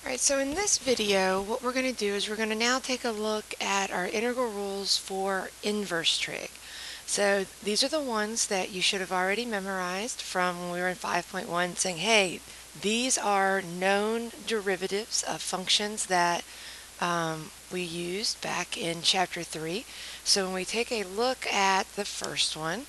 Alright, so in this video, what we're going to do is we're going to now take a look at our integral rules for inverse trig. So these are the ones that you should have already memorized from when we were in 5.1 saying, hey, these are known derivatives of functions that we used back in chapter 3. So when we take a look at the first one,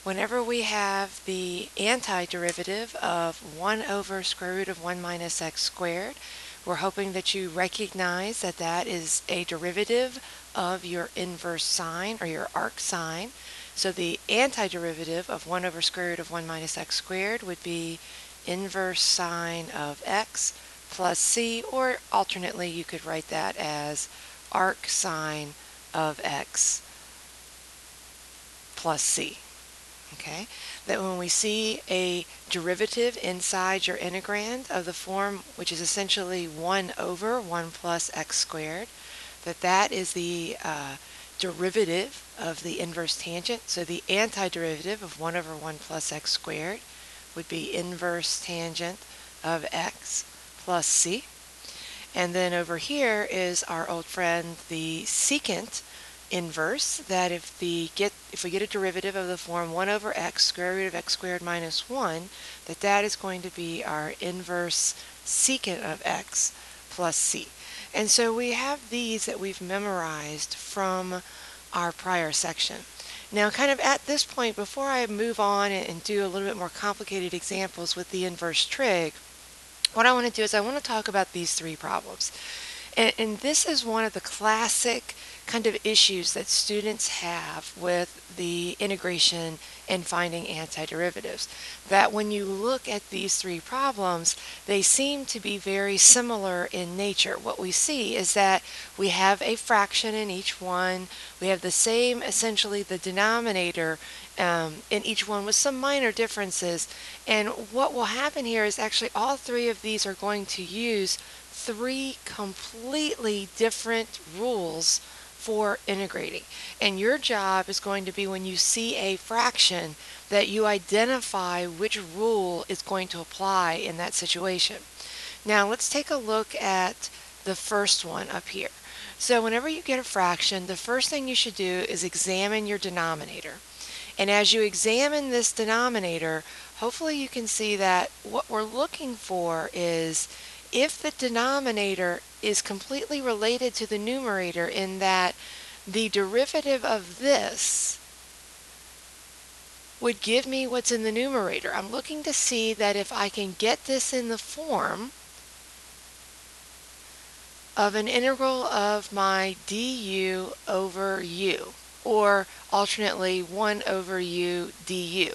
whenever we have the antiderivative of 1 over square root of 1 minus x squared, we're hoping that you recognize that that is a derivative of your inverse sine or your arc sine. So the antiderivative of 1 over square root of 1 minus x squared would be inverse sine of x plus c, or alternately you could write that as arc sine of x plus c. Okay, that when we see a derivative inside your integrand of the form which is essentially 1 over 1 plus x squared, that is the derivative of the inverse tangent. So the antiderivative of 1 over 1 plus x squared would be inverse tangent of x plus c. And then over here is our old friend the secant inverse, that if we get a derivative of the form 1 over x square root of x squared minus 1, that is going to be our inverse secant of x plus c. And so we have these that we've memorized from our prior section. Now, kind of at this point, before I move on and do a little bit more complicated examples with the inverse trig, what I want to do is I want to talk about these three problems. And this is one of the classic kind of issues that students have with the integration and finding antiderivatives. That when you look at these three problems, they seem to be very similar in nature. What we see is that we have a fraction in each one. We have the same, essentially the denominator in each one with some minor differences. And what will happen here is actually all three of these are going to use three completely different rules for integrating. And your job is going to be, when you see a fraction, that you identify which rule is going to apply in that situation. Now let's take a look at the first one up here. So whenever you get a fraction, the first thing you should do is examine your denominator. And as you examine this denominator, hopefully you can see that what we're looking for is if the denominator is completely related to the numerator, in that the derivative of this would give me what's in the numerator. I'm looking to see that if I can get this in the form of an integral of my du over u, or alternately 1 over u du.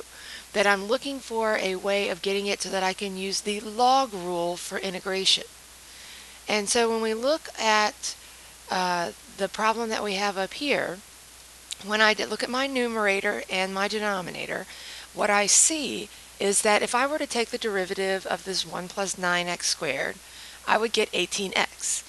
That I'm looking for a way of getting it so that I can use the log rule for integration. And so when we look at the problem that we have up here, when I look at my numerator and my denominator, what I see is that if I were to take the derivative of this 1 plus 9x squared, I would get 18x.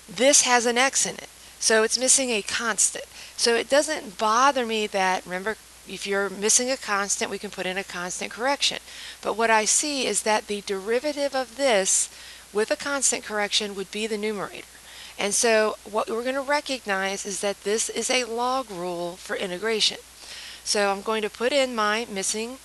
This has an x in it, so it's missing a constant. So it doesn't bother me that, remember, if you're missing a constant, we can put in a constant correction. But what I see is that the derivative of this with a constant correction would be the numerator. And so what we're going to recognize is that this is a log rule for integration. So I'm going to put in my missing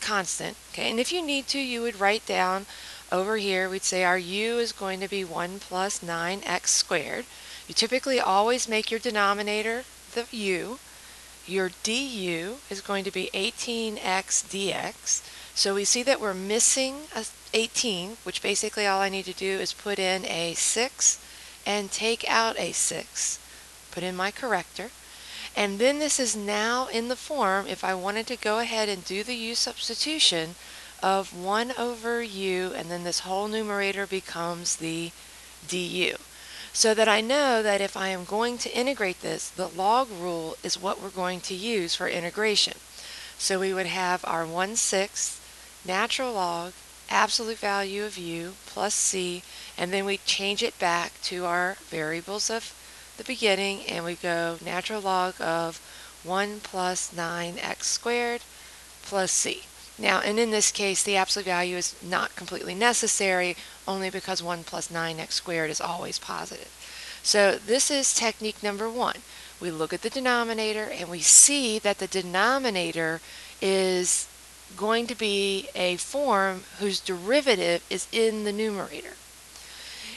constant. Okay, and if you need to, you would write down over here, we'd say our u is going to be 1 plus 9x squared. You typically always make your denominator the u. Your du is going to be 18x dx. So we see that we're missing a 18, which basically all I need to do is put in a 6 and take out a 6. Put in my corrector. And then this is now in the form, if I wanted to go ahead and do the u substitution, of 1 over u, and then this whole numerator becomes the du. So that I know that if I am going to integrate this, the log rule is what we're going to use for integration. So we would have our 1/6 natural log absolute value of u plus c, and then we change it back to our variables of the beginning, and we go natural log of 1 plus 9x squared plus c. Now, and in this case, the absolute value is not completely necessary, only because 1 plus 9x squared is always positive. So this is technique number one. We look at the denominator and we see that the denominator is going to be a form whose derivative is in the numerator.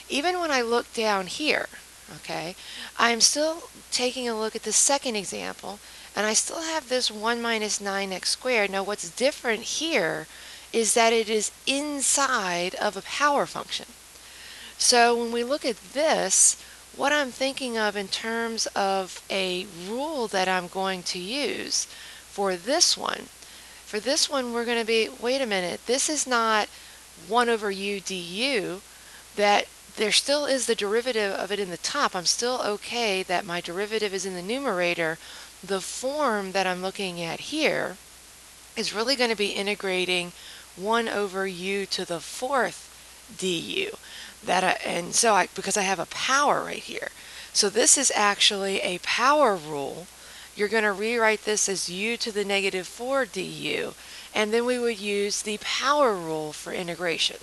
Even when I look down here, okay, I'm still taking a look at the second example, and I still have this 1 minus 9x squared. Now what's different here is that it is inside of a power function. So when we look at this, what I'm thinking of in terms of a rule that I'm going to use for this one we're going to be, wait a minute, this is not 1 over u du, that there still is the derivative of it in the top. I'm still okay that my derivative is in the numerator. The form that I'm looking at here is really going to be integrating 1 over u to the 4th du. Because I have a power right here. So this is actually a power rule. You're going to rewrite this as u to the negative 4 du, and then we would use the power rule for integration.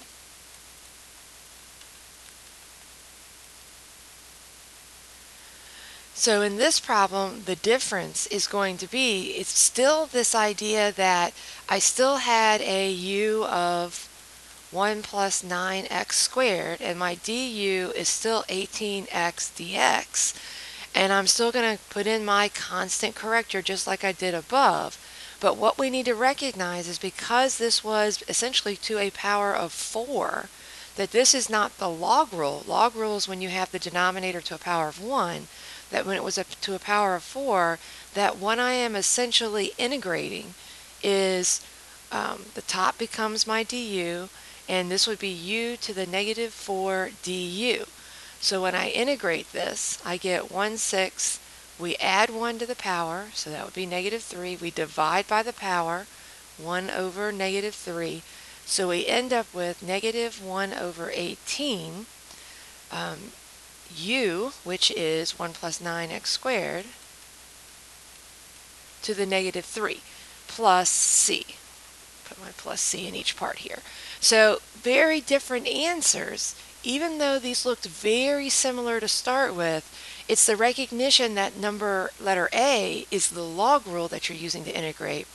So in this problem, the difference is going to be, it's still this idea that I still had a u of 1 plus 9x squared, and my du is still 18x dx, and I'm still going to put in my constant corrector just like I did above. But what we need to recognize is, because this was essentially to a power of 4, that this is not the log rule. Log rule is when you have the denominator to a power of 1, that when it was up to a power of 4, that what I am essentially integrating is the top becomes my du, and this would be u to the negative 4 du. So when I integrate this, I get 1/6. We add 1 to the power, so that would be negative 3. We divide by the power, 1 over negative 3. So we end up with negative 1 over 18, u, which is 1 plus 9x squared, to the negative 3, plus c. Put my plus c in each part here. So very different answers. Even though these looked very similar to start with, it's the recognition that letter A is the log rule that you're using to integrate,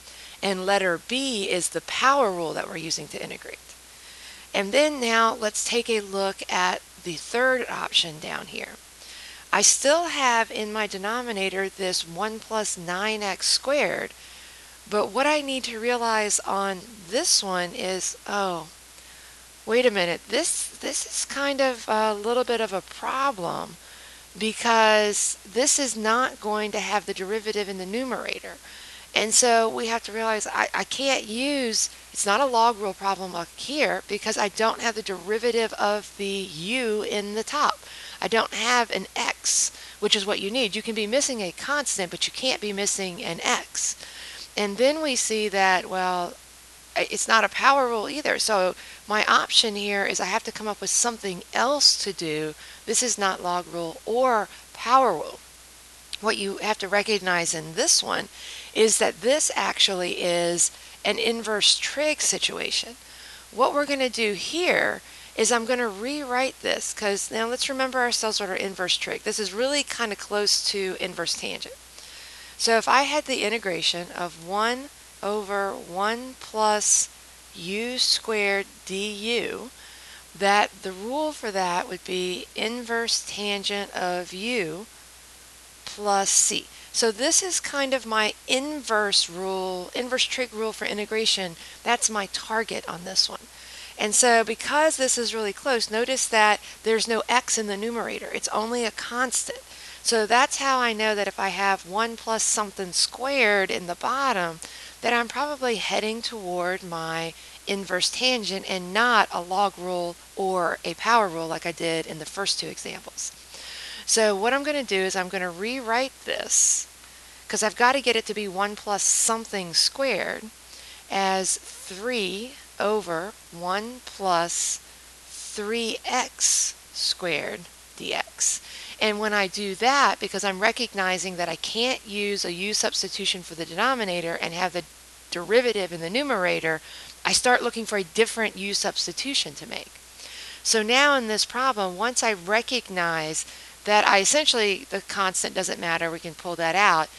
and letter B is the power rule that we're using to integrate. And then now let's take a look at the third option down here. I still have in my denominator this 1 plus 9x squared, but what I need to realize on this one is, oh, wait a minute, this is kind of a little bit of a problem, because this is not going to have the derivative in the numerator. And so we have to realize I can't use, it's not a log rule problem up here, because I don't have the derivative of the u in the top. I don't have an x, which is what you need. You can be missing a constant, but you can't be missing an x. And then we see that, well, it's not a power rule either. So my option here is I have to come up with something else to do. This is not log rule or power rule. What you have to recognize in this one is that this actually is an inverse trig situation. What we're going to do here is I'm going to rewrite this, because now let's remember ourselves what our inverse trig. This is really kind of close to inverse tangent. So if I had the integration of 1 over 1 plus u squared du, that the rule for that would be inverse tangent of u plus c. So this is kind of my inverse rule, inverse trig rule for integration. That's my target on this one. And so because this is really close, notice that there's no x in the numerator. It's only a constant. So that's how I know that if I have 1 plus something squared in the bottom, that I'm probably heading toward my inverse tangent and not a log rule or a power rule like I did in the first two examples. So what I'm going to do is I'm going to rewrite this, because I've got to get it to be 1 plus something squared, as 3 over 1 plus 3x squared dx. And when I do that, because I'm recognizing that I can't use a u substitution for the denominator and have the derivative in the numerator, I start looking for a different u substitution to make. So now in this problem, once I recognize that the constant doesn't matter, we can pull that out,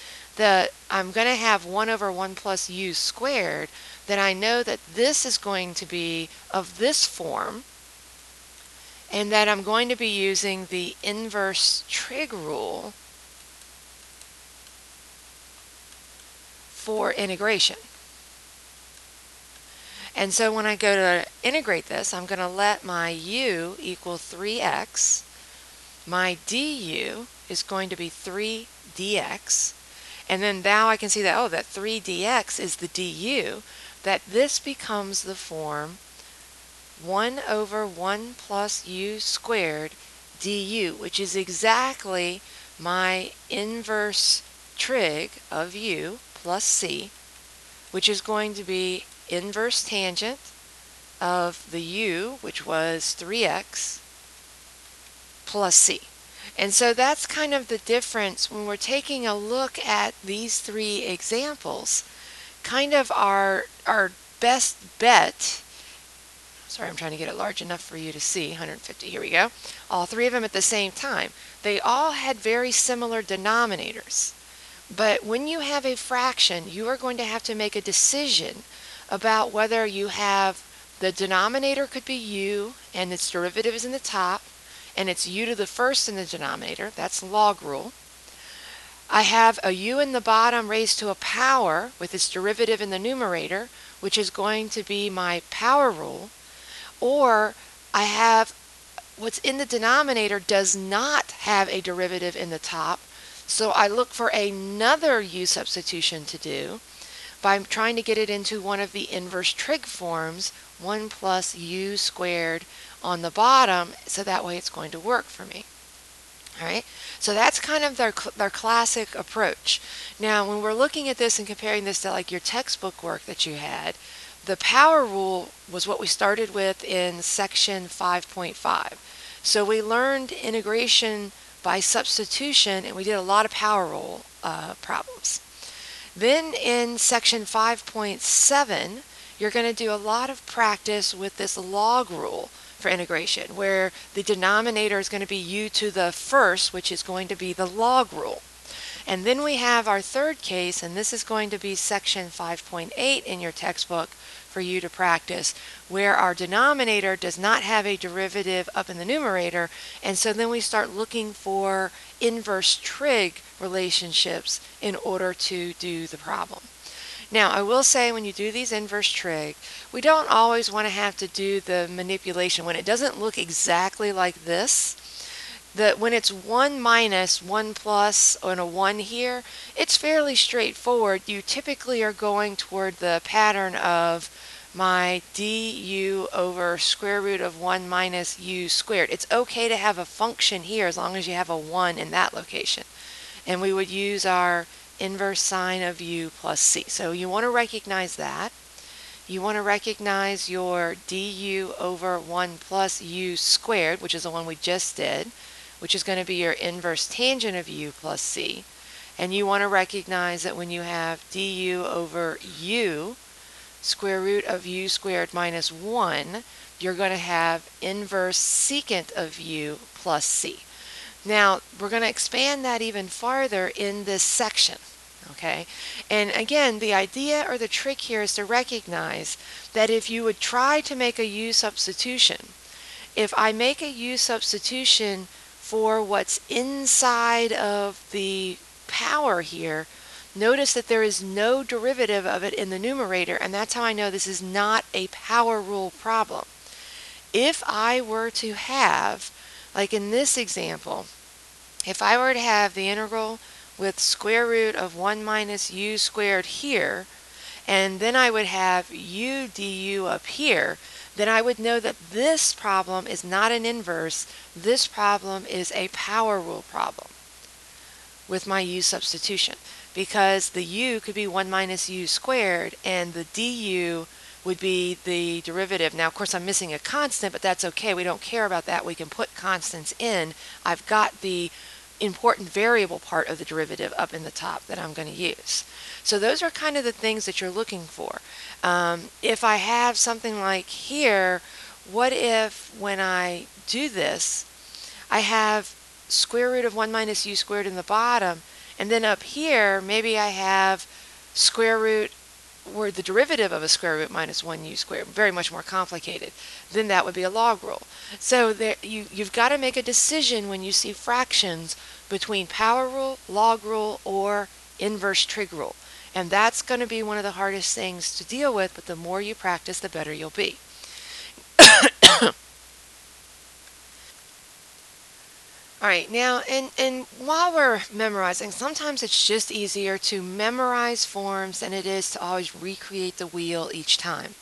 I'm going to have 1 over 1 plus u squared, then I know that this is going to be of this form, and that I'm going to be using the inverse trig rule for integration. And so when I go to integrate this, I'm going to let my u equal 3x. My du is going to be 3 dx. And then now I can see that, that 3 dx is the du, that this becomes the form 1 over 1 plus u squared du, which is exactly my inverse trig of u plus c, which is going to be inverse tangent of the u, which was 3x, plus c. And so that's kind of the difference when we're taking a look at these three examples. Kind of our best bet, sorry, I'm trying to get it large enough for you to see, 150, here we go. All three of them at the same time. They all had very similar denominators. But when you have a fraction, you are going to have to make a decision about whether you have the denominator could be u and its derivative is in the top, and it's u to the first in the denominator. That's log rule. I have a u in the bottom raised to a power with its derivative in the numerator, which is going to be my power rule. Or I have what's in the denominator does not have a derivative in the top, so I look for another u substitution to do by trying to get it into one of the inverse trig forms, 1 plus u squared on the bottom, so that way it's going to work for me. All right, so that's kind of their classic approach. Now, when we're looking at this and comparing this to like your textbook work that you had, the power rule was what we started with in section 5.5. So we learned integration by substitution, and we did a lot of power rule problems. Then in section 5.7, you're going to do a lot of practice with this log rule for integration, where the denominator is going to be u to the first, which is going to be the log rule. And then we have our third case, and this is going to be section 5.8 in your textbook for you to practice, where our denominator does not have a derivative up in the numerator, and so then we start looking for inverse trig relationships in order to do the problem. Now, I will say when you do these inverse trig, we don't always want to have to do the manipulation. When it doesn't look exactly like this, when it's 1 minus 1 plus and a 1 here, it's fairly straightforward. You typically are going toward the pattern of my du over square root of 1 minus u squared. It's okay to have a function here as long as you have a 1 in that location. And we would use our inverse sine of u plus c. So you want to recognize that. You want to recognize your du over 1 plus u squared, which is the one we just did, which is going to be your inverse tangent of u plus c. And you want to recognize that when you have du over u, square root of u squared minus 1, you're going to have inverse secant of u plus c. Now, we're going to expand that even farther in this section. Okay, and again, the idea or the trick here is to recognize that if you would try to make a u substitution, if I make a u substitution for what's inside of the power here, notice that there is no derivative of it in the numerator, and that's how I know this is not a power rule problem. If I were to have, like in this example, if I were to have the integral with square root of 1 minus u squared here, and then I would have u du up here, then I would know that this problem is not an inverse. This problem is a power rule problem with my u substitution, because the u could be 1 minus u squared, and the du would be the derivative. Now, of course, I'm missing a constant, but that's okay. We don't care about that. We can put constants in. I've got the important variable part of the derivative up in the top that I'm going to use. So those are kind of the things that you're looking for. If I have something like here, what if when I do this, I have square root of 1 minus u squared in the bottom, and then up here, maybe I have square root or the derivative of a square root minus 1u squared, very much more complicated. Then that would be a log rule. So there, you've got to make a decision when you see fractions between power rule, log rule, or inverse trig rule. And that's going to be one of the hardest things to deal with, but the more you practice, the better you'll be. All right, now, and while we're memorizing, sometimes it's just easier to memorize forms than it is to always recreate the wheel each time.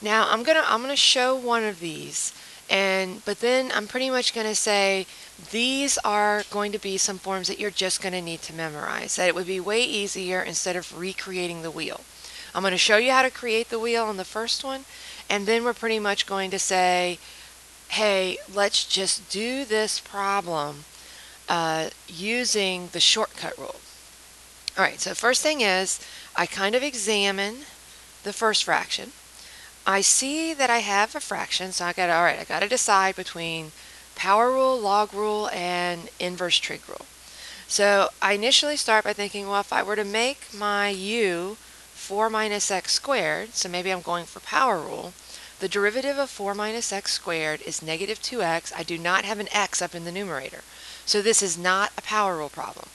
Now, I'm gonna show one of these, but then I'm pretty much gonna say these are going to be some forms that you're just gonna need to memorize. That it would be way easier instead of recreating the wheel. I'm gonna show you how to create the wheel on the first one, and then we're pretty much going to say, hey, let's just do this problem using the shortcut rule. All right, so first thing is I kind of examine the first fraction. I see that I have a fraction, so I got to decide between power rule, log rule, and inverse trig rule. So I initially start by thinking, well, if I were to make my u 4 minus x squared, so maybe I'm going for power rule, the derivative of 4 minus x squared is negative 2x. I do not have an x up in the numerator. So this is not a power rule problem.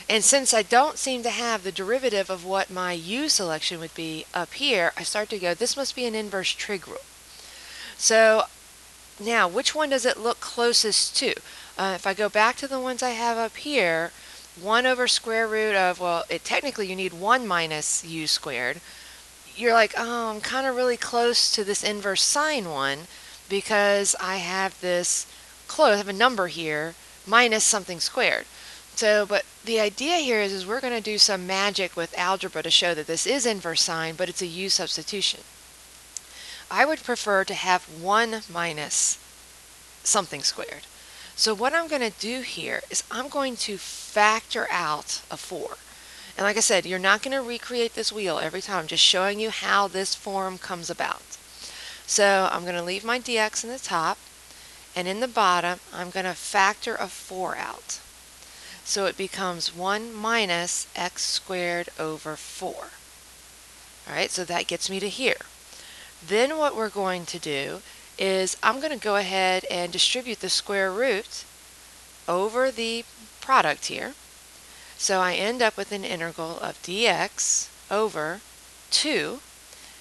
And since I don't seem to have the derivative of what my u selection would be up here, I start to go, this must be an inverse trig rule. So now, which one does it look closest to? If I go back to the ones I have up here, 1 over square root of, well, technically you need 1 minus u squared. You're like, oh, I'm kind of really close to this inverse sine one because I have this I have a number here minus something squared. So, but the idea here is we're going to do some magic with algebra to show that this is inverse sine, but it's a u substitution. I would prefer to have 1 minus something squared. So what I'm going to do here is I'm going to factor out a 4. And like I said, you're not going to recreate this wheel every time. I'm just showing you how this form comes about. So I'm going to leave my dx in the top, and in the bottom, I'm going to factor a 4 out. So it becomes 1 minus x squared over 4. All right, so that gets me to here. Then what we're going to do is I'm going to go ahead and distribute the square root over the product here. So I end up with an integral of dx over 2,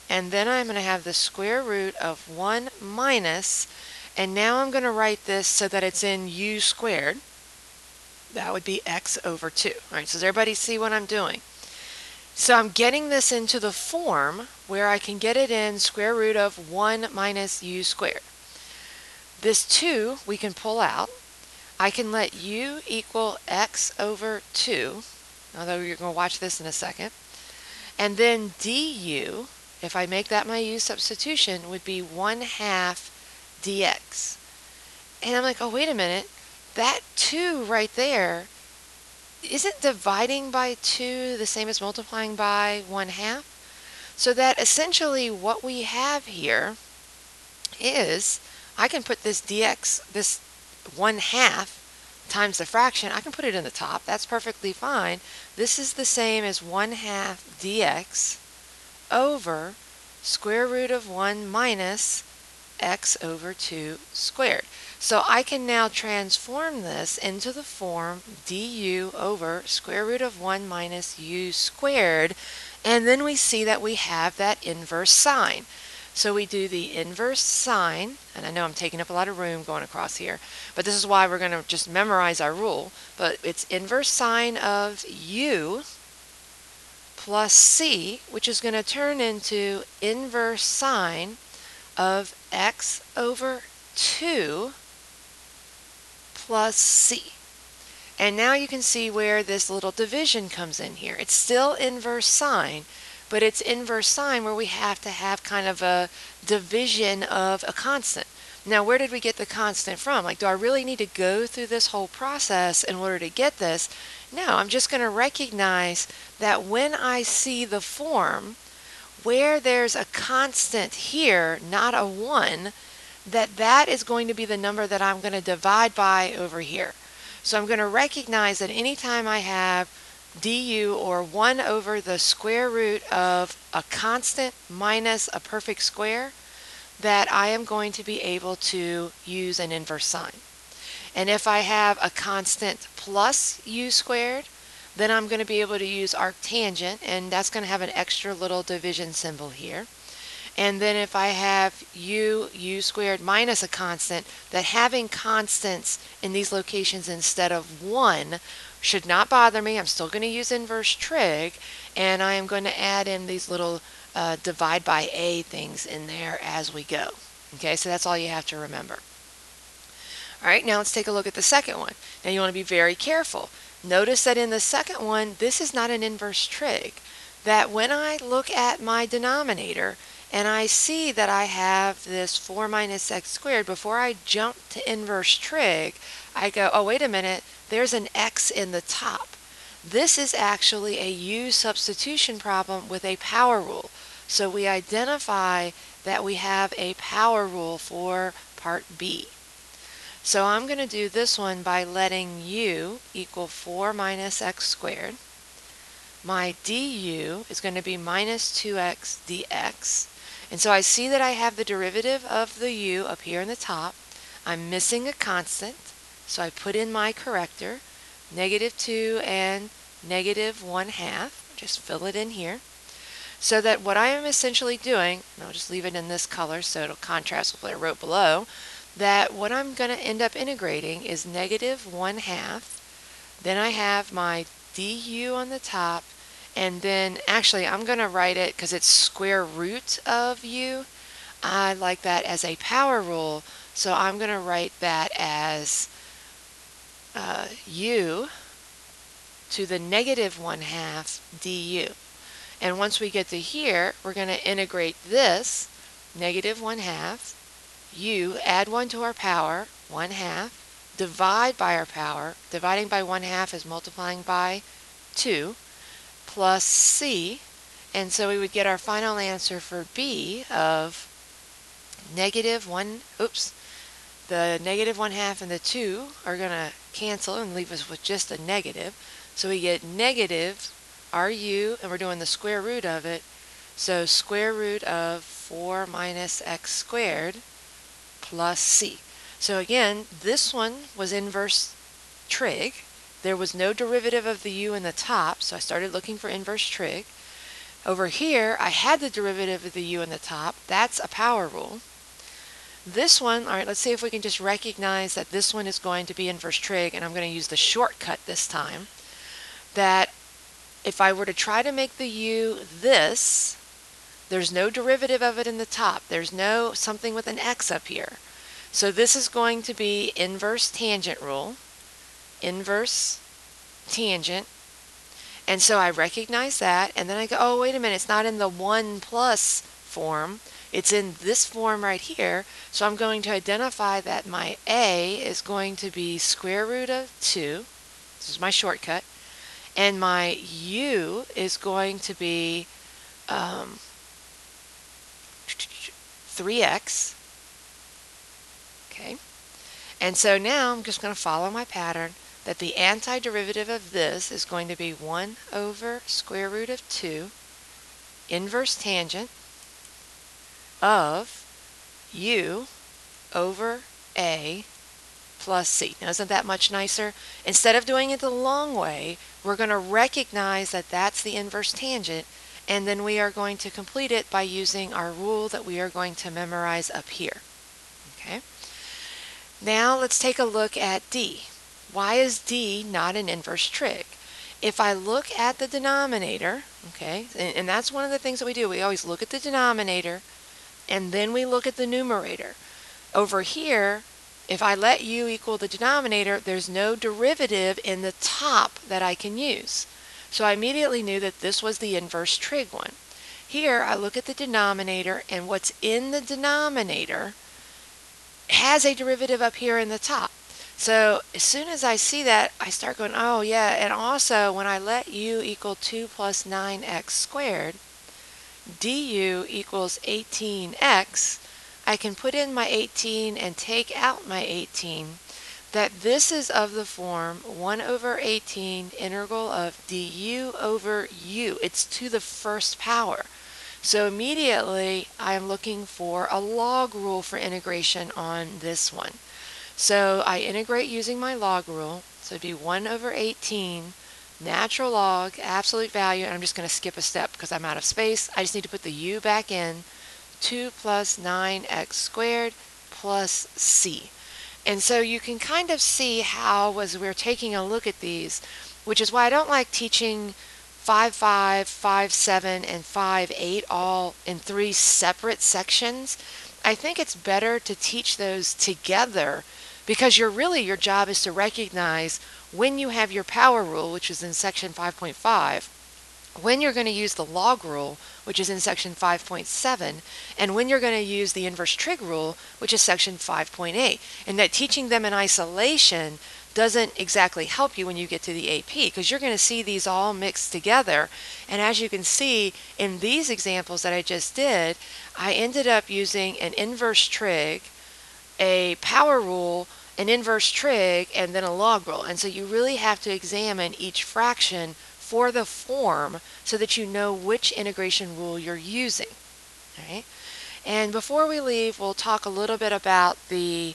and then I'm going to have the square root of 1 minus, and now I'm going to write this so that it's in u squared. That would be x over 2. All right, so does everybody see what I'm doing? So I'm getting this into the form where I can get it in square root of 1 minus u squared. This 2 we can pull out. I can let u equal x over 2, although you're going to watch this in a second. And then du, if I make that my u substitution, would be 1/2 dx. And I'm like, oh, wait a minute. That 2 right there, isn't dividing by 2 the same as multiplying by 1/2? So that essentially what we have here is I can put this dx, this 1/2 times the fraction, I can put it in the top. That's perfectly fine. This is the same as 1/2 dx over square root of 1 minus x over 2 squared. So I can now transform this into the form du over square root of 1 minus u squared, and then we see that we have that inverse sine. So we do the inverse sine, and I know I'm taking up a lot of room going across here, but this is why we're going to just memorize our rule. But it's inverse sine of u plus c, which is going to turn into inverse sine of x over 2 plus c. And now you can see where this little division comes in here. It's still inverse sine, but it's inverse sine where we have to have kind of a division of a constant. Now, where did we get the constant from? Like, do I really need to go through this whole process in order to get this? No, I'm just going to recognize that when I see the form where there's a constant here, not a 1, that is going to be the number that I'm going to divide by over here. So I'm going to recognize that anytime I have du, or 1 over the square root of a constant minus a perfect square, that I am going to be able to use an inverse sign. And if I have a constant plus u squared, then I'm going to be able to use arctangent, and that's going to have an extra little division symbol here. And then if I have u squared minus a constant, that having constants in these locations instead of 1 should not bother me. I'm still going to use inverse trig, and I am going to add in these little divide by a things in there as we go. Okay, so that's all you have to remember. All right, now let's take a look at the second one. Now you want to be very careful. Notice that in the second one, this is not an inverse trig. That when I look at my denominator and I see that I have this 4 minus x squared, before I jump to inverse trig, I go, oh, wait a minute, there's an x in the top. This is actually a u substitution problem with a power rule. So we identify that we have a power rule for part B. So I'm going to do this one by letting u equal 4 minus x squared. My du is going to be minus 2x dx. And so I see that I have the derivative of the u up here in the top. I'm missing a constant, so I put in my corrector, -2 and -1/2. Just fill it in here. So that what I am essentially doing, and I'll just leave it in this color so it'll contrast with what I wrote below, that what I'm going to end up integrating is -1/2. Then I have my du on the top, and then actually I'm going to write it, because it's square root of u, I like that as a power rule, so I'm going to write that as u to the -1/2 du. And once we get to here, we're going to integrate this -1/2, u, add 1 to our power, 1/2, divide by our power. Dividing by 1/2 is multiplying by 2, plus c. And so we would get our final answer for B of -1, the -1/2 and the 2 are going to cancel and leave us with just a negative. So we get negative RU, and we're doing the square root of it. So square root of 4 minus x squared plus c. So again, this one was inverse trig. There was no derivative of the u in the top, so I started looking for inverse trig. Over here, I had the derivative of the u in the top. That's a power rule. This one, all right, let's see if we can just recognize that this one is going to be inverse trig, and I'm going to use the shortcut this time. That if I were to try to make the u this, there's no derivative of it in the top. There's no something with an x up here. So this is going to be inverse tangent rule, inverse tangent. And so I recognize that, and then I go, oh, wait a minute, it's not in the 1 plus form. It's in this form right here. So I'm going to identify that my a is going to be square root of 2. This is my shortcut. And my u is going to be 3x. Okay. And so now I'm just going to follow my pattern that the antiderivative of this is going to be 1 over square root of 2 inverse tangent of u over a plus c. Now, isn't that much nicer? Instead of doing it the long way, we're going to recognize that that's the inverse tangent, and then we are going to complete it by using our rule that we are going to memorize up here. Okay. Now let's take a look at D. Why is D not an inverse trig? If I look at the denominator, okay, and that's one of the things that we do. We always look at the denominator, and then we look at the numerator. Over here, if I let u equal the denominator, there's no derivative in the top that I can use. So I immediately knew that this was the inverse trig one. Here, I look at the denominator, and what's in the denominator, has a derivative up here in the top. So as soon as I see that, I start going, oh yeah, and also when I let u equal 2 plus 9x squared, du equals 18x, I can put in my 18 and take out my 18, that this is of the form 1 over 18 integral of du over u. It's to the first power. So immediately I'm looking for a log rule for integration on this one. So I integrate using my log rule. So it'd be 1 over 18 natural log, absolute value, and I'm just going to skip a step because I'm out of space. I just need to put the u back in, 2 plus 9x squared plus c. And so you can kind of see how, as we're taking a look at these, which is why I don't like teaching 5.5, 5.7, and 5.8 all in 3 separate sections. I think it's better to teach those together because your job is to recognize when you have your power rule, which is in section 5.5, when you're going to use the log rule, which is in section 5.7, and when you're going to use the inverse trig rule, which is section 5.8. And that teaching them in isolation doesn't exactly help you when you get to the AP, because you're going to see these all mixed together. And as you can see in these examples that I just did, I ended up using an inverse trig, a power rule, an inverse trig, and then a log rule. And so you really have to examine each fraction for the form so that you know which integration rule you're using. All right? And before we leave, we'll talk a little bit about the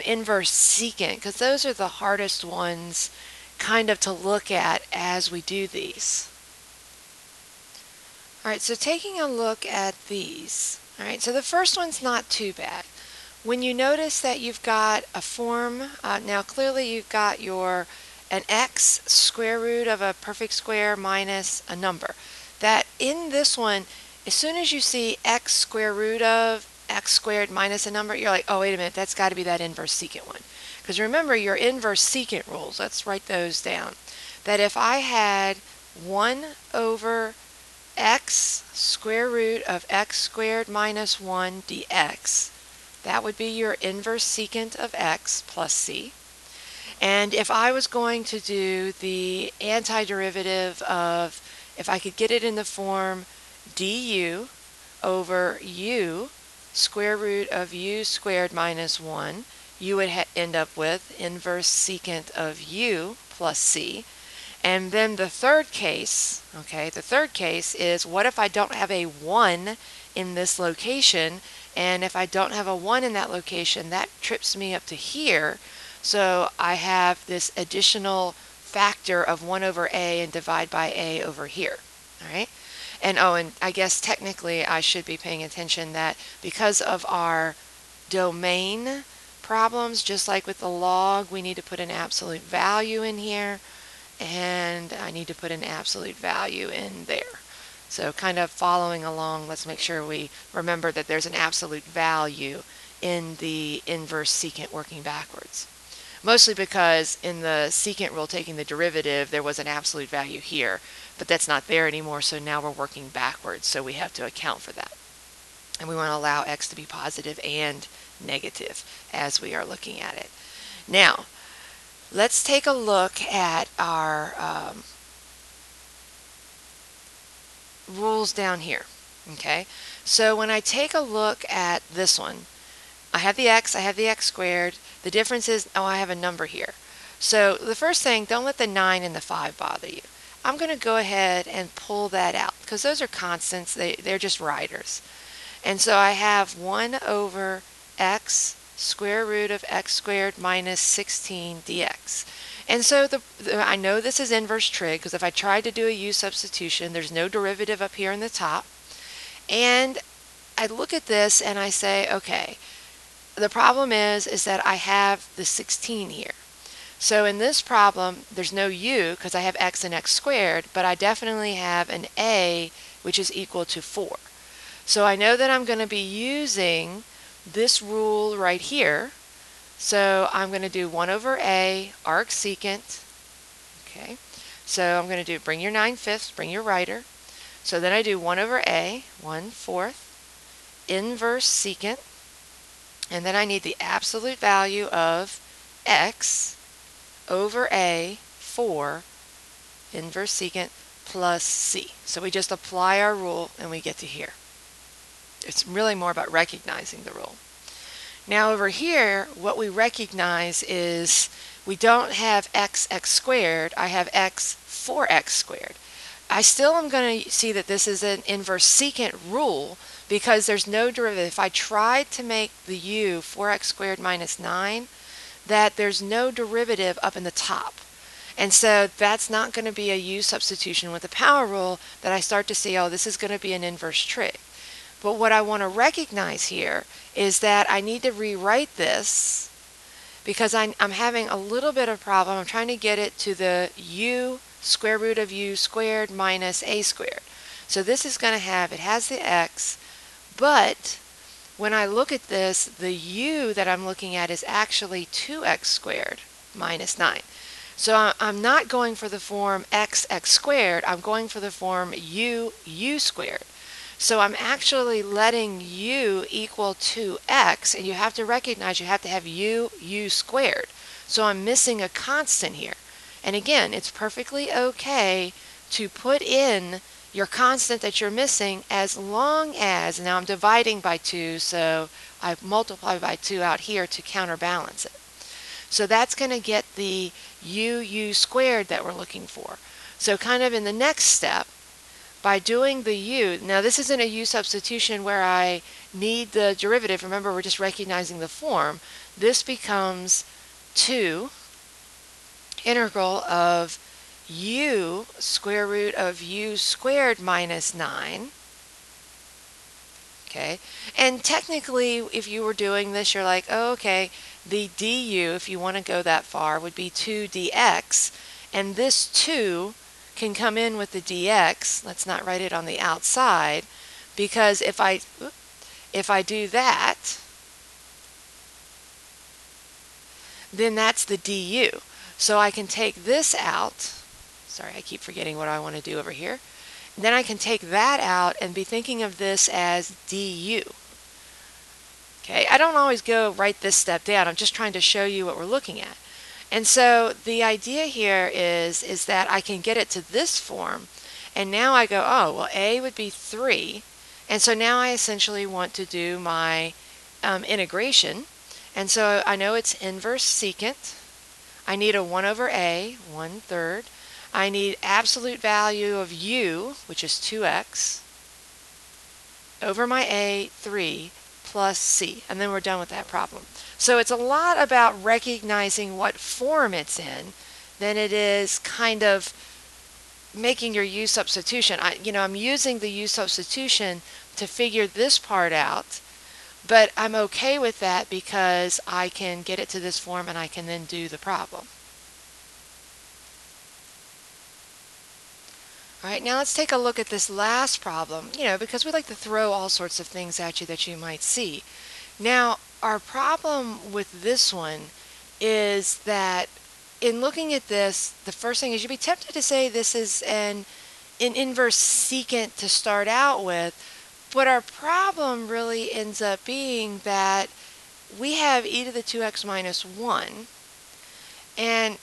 inverse secant, because those are the hardest ones kind of to look at as we do these. All right, so taking a look at these. All right, so the first one's not too bad. When you notice that you've got a form, now clearly you've got an x square root of a perfect square minus a number. That in this one, as soon as you see x square root of x squared minus a number, you're like, oh, wait a minute, that's got to be that inverse secant one. Because remember your inverse secant rules, let's write those down. That if I had 1 over x square root of x squared minus 1 dx, that would be your inverse secant of x plus c. And if I was going to do the antiderivative of, if I could get it in the form du over u square root of u squared minus 1, you would end up with inverse secant of u plus c. And then the third case, okay, the third case is, what if I don't have a 1 in this location? And if I don't have a 1 in that location, that trips me up to here. So I have this additional factor of 1 over a and divide by a over here. All right? And oh, and I guess technically I should be paying attention that because of our domain problems, just like with the log, we need to put an absolute value in here, and I need to put an absolute value in there. So kind of following along, let's make sure we remember that there's an absolute value in the inverse secant working backwards. Mostly because in the secant rule taking the derivative, there was an absolute value here, but that's not there anymore, so now we're working backwards, so we have to account for that. And we want to allow x to be positive and negative as we are looking at it. Now, let's take a look at our rules down here. Okay, so when I take a look at this one, I have the x squared. The difference is, oh, I have a number here. So the first thing, don't let the 9 and the 5 bother you. I'm going to go ahead and pull that out because those are constants. They're just riders. And so I have 1 over x square root of x squared minus 16 dx. And so I know this is inverse trig because if I tried to do a u substitution, there's no derivative up here in the top. And I look at this and I say, okay, the problem is that I have the 16 here. So in this problem, there's no u because I have x and x squared, but I definitely have an a which is equal to 4. So I know that I'm going to be using this rule right here. So I'm going to do 1 over a arc secant. Okay, so I'm going to do bring your 9/5, bring your writer. So then I do 1 over a, 1/4, inverse secant. And then I need the absolute value of x over a for inverse secant plus c. So we just apply our rule and we get to here. It's really more about recognizing the rule. Now over here, what we recognize is we don't have x squared, I have x 4x squared. I still am going to see that this is an inverse secant rule because there's no derivative. If I tried to make the u 4x squared minus 9, that there's no derivative up in the top. And so that's not going to be a u substitution with the power rule that I start to see, oh, this is going to be an inverse trig. But what I want to recognize here is that I need to rewrite this because I'm having a little bit of problem. I'm trying to get it to the u square root of u squared minus a squared. So this is going to have, it has the x, but when I look at this, the u that I'm looking at is actually 2x squared minus 9. So I'm not going for the form x squared, I'm going for the form u squared. So I'm actually letting u equal 2x, and you have to recognize you have to have u squared. So I'm missing a constant here. And again, it's perfectly okay to put in your constant that you're missing as long as, now I'm dividing by 2, so I multiply by 2 out here to counterbalance it. So that's going to get the u squared that we're looking for. So kind of in the next step, by doing the u, now this isn't a u substitution where I need the derivative. Remember, we're just recognizing the form. This becomes 2 integral of u square root of u squared minus 9. Okay, and technically if you were doing this, you're like, oh, okay, the du, if you want to go that far, would be 2 dx, and this 2 can come in with the dx. Let's not write it on the outside, because if I do that, then that's the du. So I can take this out. Sorry, I keep forgetting what I want to do over here. Then I can take that out and be thinking of this as du. Okay, I don't always go write this step down. I'm just trying to show you what we're looking at. And so the idea here is that I can get it to this form, and now I go, oh, well, a would be 3, and so now I essentially want to do my integration, and so I know it's inverse secant. I need a 1 over a, 1/3. I need absolute value of u, which is 2x, over my a, 3, plus c, and then we're done with that problem. So it's a lot about recognizing what form it's in than it is kind of making your u substitution. I'm using the u substitution to figure this part out, but I'm okay with that because I can get it to this form and I can then do the problem. All right, now let's take a look at this last problem, because we like to throw all sorts of things at you that you might see. Now, our problem with this one is that in looking at this, the first thing is you'd be tempted to say this is an inverse secant to start out with, but our problem really ends up being that we have e to the 2x minus 1, and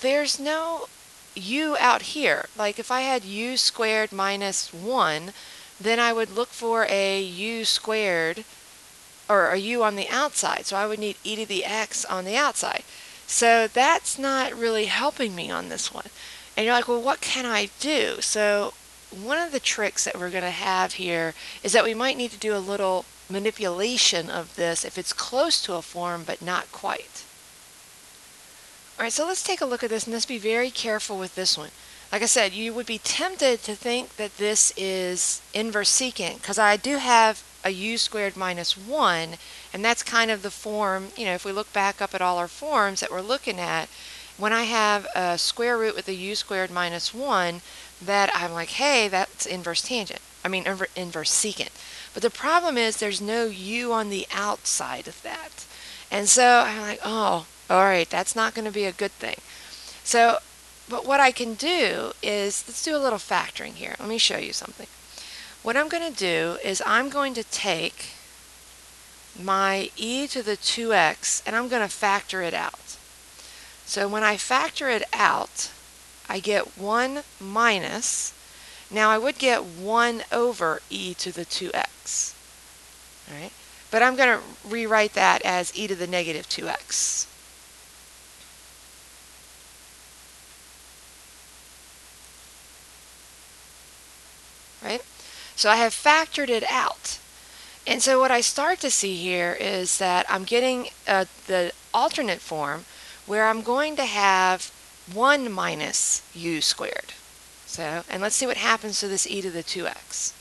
there's no u out here. Like if I had u squared minus 1, then I would look for a u squared, or a u on the outside. So I would need e to the x on the outside. So that's not really helping me on this one. And you're like, well, what can I do? So one of the tricks that we're going to have here is that we might need to do a little manipulation of this if it's close to a form but not quite. Alright, so let's take a look at this, and let's be very careful with this one. Like I said, you would be tempted to think that this is inverse secant, because I do have a u squared minus 1, and that's kind of the form, if we look back up at all our forms that we're looking at, when I have a square root with a u squared minus 1, that I'm like, hey, that's inverse tangent. Inverse secant. But the problem is there's no u on the outside of that. And so I'm like, oh, all right, that's not going to be a good thing. So, but what I can do is, let's do a little factoring here. Let me show you something. What I'm going to do is I'm going to take my e to the 2x, and I'm going to factor it out. So when I factor it out, I get 1 minus, now I would get 1 over e to the 2x, all right? But I'm going to rewrite that as e to the negative 2x. Right? So I have factored it out. And so what I start to see here is that I'm getting the alternate form where I'm going to have 1 minus u squared. So, and let's see what happens to this e to the 2x.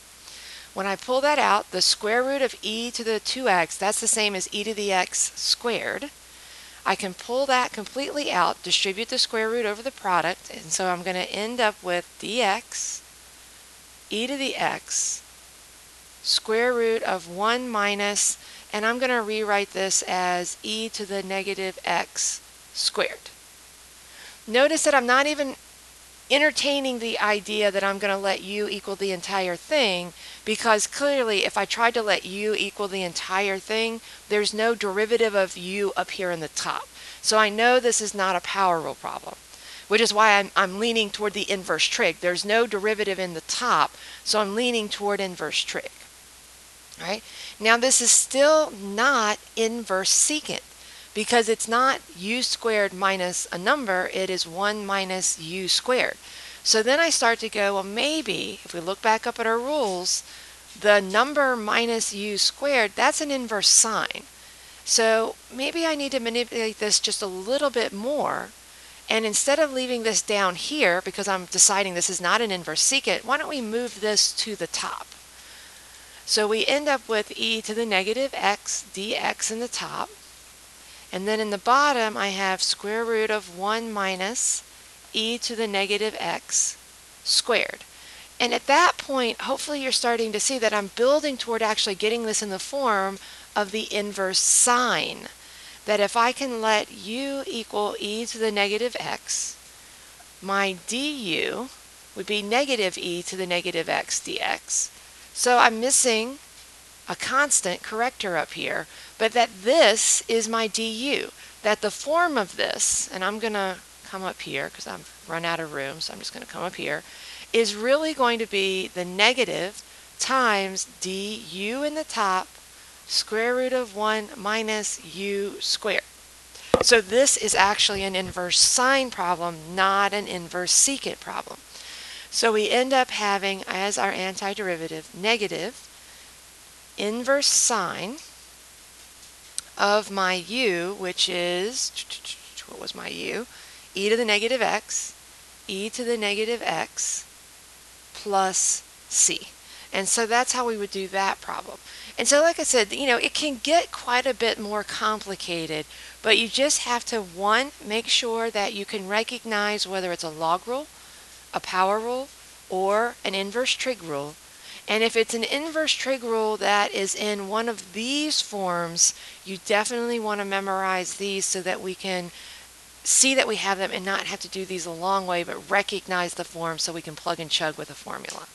When I pull that out, the square root of e to the 2x, that's the same as e to the x squared. I can pull that completely out, distribute the square root over the product, and so I'm going to end up with dx e to the x square root of 1 minus, and I'm going to rewrite this as e to the negative x squared. Notice that I'm not even entertaining the idea that I'm going to let u equal the entire thing, because clearly if I tried to let u equal the entire thing, there's no derivative of u up here in the top. So I know this is not a power rule problem, which is why I'm leaning toward the inverse trig. There's no derivative in the top, so I'm leaning toward inverse trig. All right? Now this is still not inverse secant, because it's not u squared minus a number, it is 1 minus u squared. So then I start to go, well, maybe if we look back up at our rules, the number minus u squared, that's an inverse sign. So maybe I need to manipulate this just a little bit more. And instead of leaving this down here, because I'm deciding this is not an inverse secant, why don't we move this to the top? So we end up with e to the negative x dx in the top. And then in the bottom, I have square root of 1 minus e to the negative x squared. And at that point, hopefully you're starting to see that I'm building toward actually getting this in the form of the inverse sign. That if I can let u equal e to the negative x, my du would be negative e to the negative x dx. So I'm missing a constant corrector up here, but that this is my du, that the form of this, and I'm going to come up here because I've run out of room, so I'm just going to come up here, is really going to be the negative times du in the top square root of 1 minus u squared. So this is actually an inverse sign problem, not an inverse secant problem. So we end up having as our antiderivative negative inverse sign of my u, which is, what was my u? E to the negative x, e to the negative x plus c. And so that's how we would do that problem. And so like I said, it can get quite a bit more complicated, but you just have to, one, make sure that you can recognize whether it's a log rule, a power rule, or an inverse trig rule. And if it's an inverse trig rule that is in one of these forms, you definitely want to memorize these so that we can see that we have them and not have to do these a long way, but recognize the form so we can plug and chug with a formula.